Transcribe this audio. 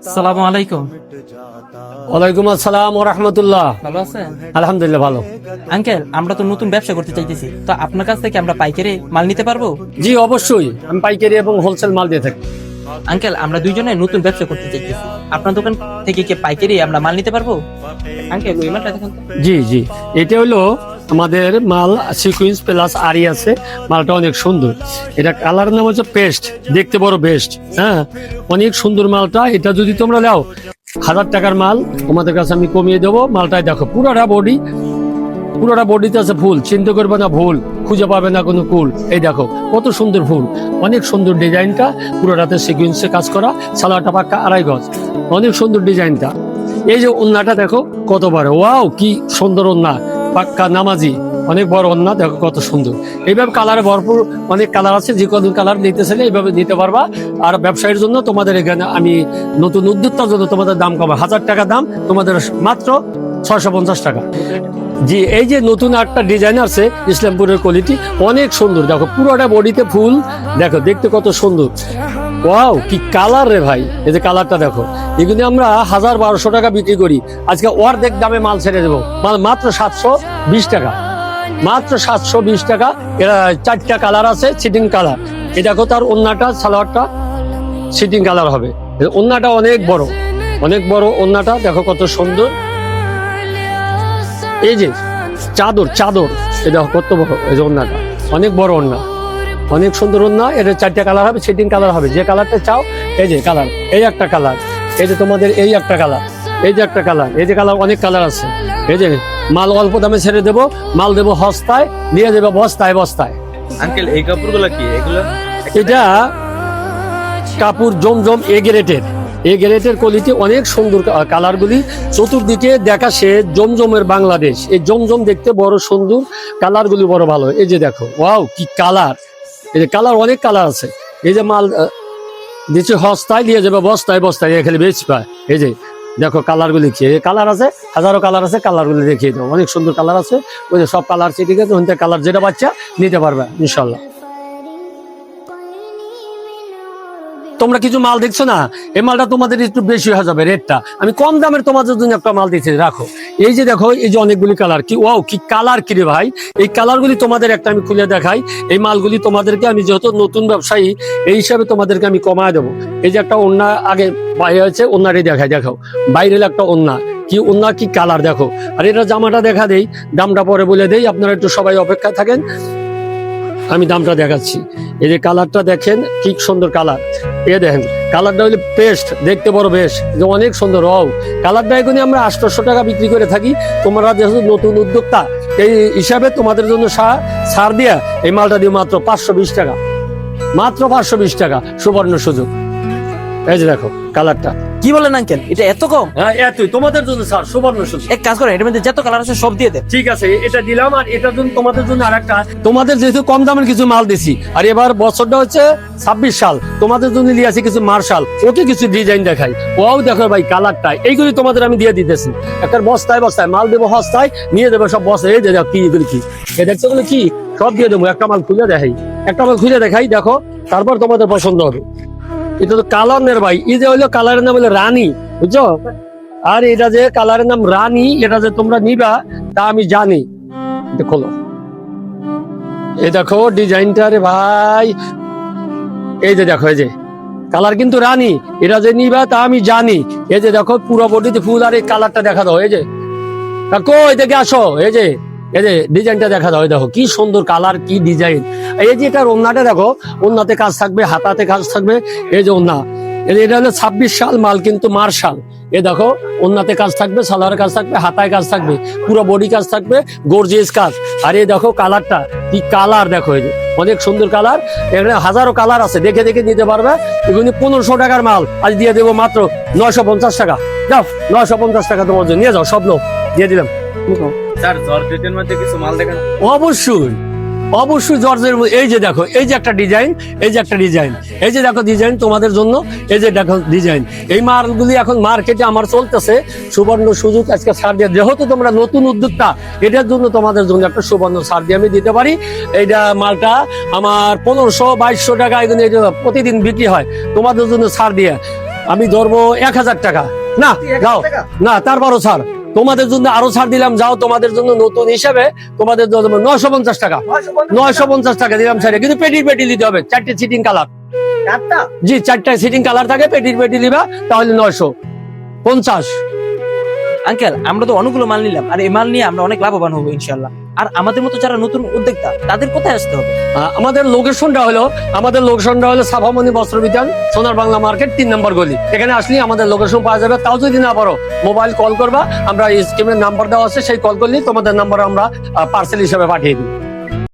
আসসালামু আলাইকুম। ওয়ালাইকুম আসসালাম ওয়া রাহমাতুল্লাহ। ভালো আছেন? আলহামদুলিল্লাহ ভালো। আঙ্কেল, আমরা তো নতুন ব্যবসা করতে চাইতেছি, তো আপনার কাছ থেকে আমরা পাইকারি মাল নিতে পারবো? জি অবশ্যই, আমি পাইকারি এবং হোলসেল মাল দিয়ে থাকি। আঙ্কেল, আমরা দুইজনে নতুন ব্যবসা করতে চাইতেছি, আপনার দোকান থেকে কি পাইকারি আমরা মাল নিতে পারবো? আঙ্কেল, ওই মালটা দেখুন তো। জি জি, এটা হলো আমাদের মাল সিকুয়েন্স প্লাস আরি আছে, মালটা অনেক সুন্দর। এটা কালার নাম হচ্ছে পেস্ট, দেখতে বড় বেস্ট। হ্যাঁ, অনেক সুন্দর মালটা। এটা যদি তোমরা নাও 1000 টাকার মাল, তোমাদের কাছে আমি কমিয়ে দেবো। মালটাই দেখো, পুরোটা বডিতে আছে ফুল, চিন্তা করবে না ভুল, খুঁজে পাবে না কোনো কুল। এই দেখো কত সুন্দর ফুল, অনেক সুন্দর ডিজাইনটা, পুরোটাতে সিকুয়েন্সে কাজ করা, সালোয়ারটা পাক্কা 2.5 গজ, অনেক সুন্দর ডিজাইনটা। এই যে ওন্নাটা দেখো কত বড়, ওয়াও কি সুন্দর ওন্না, পাক্কা নামাজি, অনেক বড় ওন্না, দেখো কত সুন্দর। এইভাবে কালারে ভরপুর, অনেক কালার আছে, যে কোনো কালার নিতে চাইলে এইভাবে নিতে পারবা। আর ব্যবসায়ীর জন্য তোমাদের এখানে আমি নতুন উদ্যোক্তার জন্য তোমাদের দাম কমা, 1000 টাকা দাম, তোমাদের মাত্র 650 টাকা। জি, এই যে নতুন একটা ডিজাইন আছে ইসলামপুরের কোয়ালিটি, অনেক সুন্দর। দেখো পুরোটা বডিতে ফুল, দেখো দেখতে কত সুন্দর। ওয়াও কি কালার রে ভাই, এই যে কালারটা দেখো। এগুলো আমরা 1000-1200 টাকা বিক্রি করি, আজকে অর্ধেক দামে মাল ছেড়ে দেবো। মাল মাত্র 720 টাকা, মাত্র 720 টাকা। এরা 4টা কালার আছে, সিটিং কালার। এই দেখো তার ওন্নাটা, সালোয়ারটা সিটিং কালার হবে। ওন্নাটা অনেক বড়, অনেক বড় ওন্নাটা, দেখো কত সুন্দর। এই যে চাদর এই দেখো কত বড়, এই যে ওন্নাটা অনেক বড় ওন্না, অনেক সুন্দর ওন্না। এটা 4টা কালার হবে, সেটিং কালার হবে, যে কালারটা চাও। এই যে কালার, এই একটা কালার, এই যে তোমাদের এই একটা কালার, এই যে একটা কালার, এই যে কালার, অনেক কালার আছে। এই যে মাল অল্প দামে ছেড়ে দেবো, মাল দেবো হস্তায়, নিয়ে দেবো বস্তায় বস্তায়। আঙ্কেল, এই কাপড়গুলো কি? এগুলো এটা কাপড় জমজম এ গ্রেটের কোয়ালিটি, অনেক সুন্দর কালারগুলি। চতুর্দিকে দেখা সে জমজমের বাংলাদেশ। এই জমজম দেখতে বড় সুন্দর, কালারগুলি বড় ভালো। এই যে দেখো, ওয়াও কি কালার, এই যে কালার, অনেক কালার আছে। এই যে মাল দিচ্ছে হস্তায়, নিয়ে যাবে বস্তায় বস্তায়, এখানে বেচ পায়। এই যে দেখো কালারগুলি কি, কালার আছে, হাজারো কালার আছে, কালারগুলি দেখিয়ে দাও, অনেক সুন্দর কালার আছে। ওই যে সব কালার ঠিক আছে, কালার যেটা বাচ্চা নিতে পারবে ইনশাল্লাহ। তোমরা কিছু মাল দেখছো না, এই মালটা তোমাদের একটু বেশি হয়ে যাবে রেটটা। আমি কম দামের তোমাদের জন্য একটা মাল দিচ্ছি, রাখো। এই যে দেখো, এই যে অনেকগুলি কালার, কি ওয়াও কি কালার, কি রে ভাই। এই কালারগুলি তোমাদের একটা আমি খুলে দেখাই। এই মালগুলি তোমাদেরকে আমি যেহেতু নতুন ব্যবসায়ী, এই হিসাবে তোমাদেরকে আমি কমায় দেবো। এই যে একটা ওন্না আগে বাইরে হয়েছে, ওন্নারই দেখাই, দেখো বাইরে একটা ওন্না, কি ওন্না, কি কালার দেখো। আর এটা জামাটা দেখা দেই, দামটা পরে বলে দেই, আপনারা একটু সবাই অপেক্ষা থাকেন, আমি দামটা দেখাচ্ছি। এই যে কালারটা দেখেন, কি সুন্দর কালার। এ দেখেন কালারটা হইলে পেস্ট, দেখতে বড় বেশ, যে অনেক সুন্দর। ও কালারটা এখনই আমরা 800 টাকা বিক্রি করে থাকি। তোমরা যেহেতু নতুন উদ্যোক্তা, এই হিসাবে তোমাদের জন্য ছাড় দিয়া এই মালটা দিয়ে মাত্র 520 টাকা, মাত্র 520 টাকা, সুবর্ণ সুযোগ। এই যে দেখো কালারটা, কি বলেন আঙ্কেল, এটা এত কম? হ্যাঁ এতই, তোমাদের জন্য স্যার সুবর্ণ সুযোগ। এক কাজ করেন, এটার মধ্যে যত কালার আছে সব দিয়ে দেন। ঠিক আছে, এটা দিলাম। আর এটার জন্য তোমাদের জন্য আরেকটা, তোমাদের যেহেতু কম দামের কিছু মাল দিছি, আর এবার বছরটা হচ্ছে 26 সাল, তোমাদের জন্য নিয়ে আসি কিছু মার্শাল, ওকে কিছু ডিজাইন দেখাই। ওও দেখো ভাই কালারটা, এইগুলি তোমাদের আমি দিয়ে দিতেছি। একটা বস্তায় বস্তায় মাল দেবো, হস্তায় নিয়ে দেবো সব বস্তায়। এই যে দেখো কি এগুলি, কি এ দেখছো বলে কি, সব দিয়ে দেবো। একটা মাল খুলে দেখাই, একটা মাল খুলে দেখাই, দেখো তারপর তোমাদের পছন্দ হবে। এটা তো কালারের ভাই, এই যে হইলো কালারের নাম হলো রানী, বুঝছো। আর এটা যে কালারের নাম রানী, এটা যে তোমরা নিবা তা আমি জানি। দেখো এই দেখো ডিজাইনটা রে ভাই, এই যে দেখো, এই যে কালার কিন্তু রানী, এটা যে নিবা তা আমি জানি। এই যে দেখো পুরো বডিতে ফুল, আর এই কালারটা দেখা দাও। এই যে কাকো এদিকে আসো, এই যে ডিজাইনটা দেখা দাও। দেখো কি সুন্দর কালার, কি ডিজাইন। এই যে এটা ওন্নাটা দেখো, ওন্নাতে কাজ থাকবে, হাতাতে কাজ থাকবে। এই যে ওন্না, এটা হলো 26 সাল মাল, কিন্তু মার্শাল। এ দেখো ওন্নাতে কাজ থাকবে, সালোয়ার কাজ থাকবে, হাতায় কাজ থাকবে, পুরো বডি কাজ থাকবে, গর্জিয়াস কাজ। আর এই দেখো কালারটা, কি কালার দেখো, এই যে অনেক সুন্দর কালার। এখানে হাজারো কালার আছে, দেখে দেখে নিতে পারবে। এগুলি 1500 টাকার মাল, আজ দিয়ে দেবো মাত্র 950 টাকা। যাও 950 টাকা তোমার জন্য নিয়ে যাও, সব লোক দিয়ে দিলাম। স্যার, জর্জেটের মধ্যে কিছু মাল দেখেন। অবশ্যই অবশ্যই জর্জের এই যে দেখো, এই যে একটা ডিজাইন, এই যে একটা ডিজাইন, এই যে দেখো ডিজাইন তোমাদের জন্য, এই যে দেখো ডিজাইন। এই মালগুলি এখন মার্কেটে আমার চলতেছে, সুবর্ণ সুযোগ আজকে ছাড় দিয়ে, যেহেতু তোমরা নতুন উদ্যোক্তা, এটার জন্য তোমাদের জন্য একটা সুবর্ণ ছাড় দিয়ে আমি দিতে পারি। এইটা মালটা আমার 1500-2200 টাকা এখানে প্রতিদিন বিক্রি হয়, তোমাদের জন্য ছাড় দিয়ে আমি ধরবো 1000 টাকা। না যাও, না তারপরও ছাড়, তোমাদের জন্য আরো ছাড় দিলাম, যাও তোমাদের জন্য নতুন হিসেবে তোমাদের জন্য 950 টাকা, 950 টাকা দিলাম ছাড়ে। কিন্তু পেটির পেটি নিতে হবে, 4টে সিটিং কালার। জি, 4টা সিটিং কালার থাকে, পেটির পেটি নিবা তাহলে 950। আঙ্কেল আমরা তো অনেকগুলো মাল নিলাম, আর এই মাল নিয়ে আমরা অনেক লাভবান হবো ইনশাল্লাহ। আর আমাদের মতো যারা নতুন উদ্যোক্তা তাদের কোথায় আসতে হবে? আমাদের লোকেশনটা হলো সাফামণি বস্ত্র বিতান, সোনার বাংলা মার্কেট, 3 নম্বর গলি। এখানে আসলে আমাদের লোকেশন পাওয়া যাবে। তাও যদি না পারো মোবাইল কল করবা, আমরা স্ক্রিনের নাম্বার দেওয়া আছে, সেই কল করলে তোমাদের নাম্বার আমরা পার্সেল হিসেবে পাঠিয়ে দিই।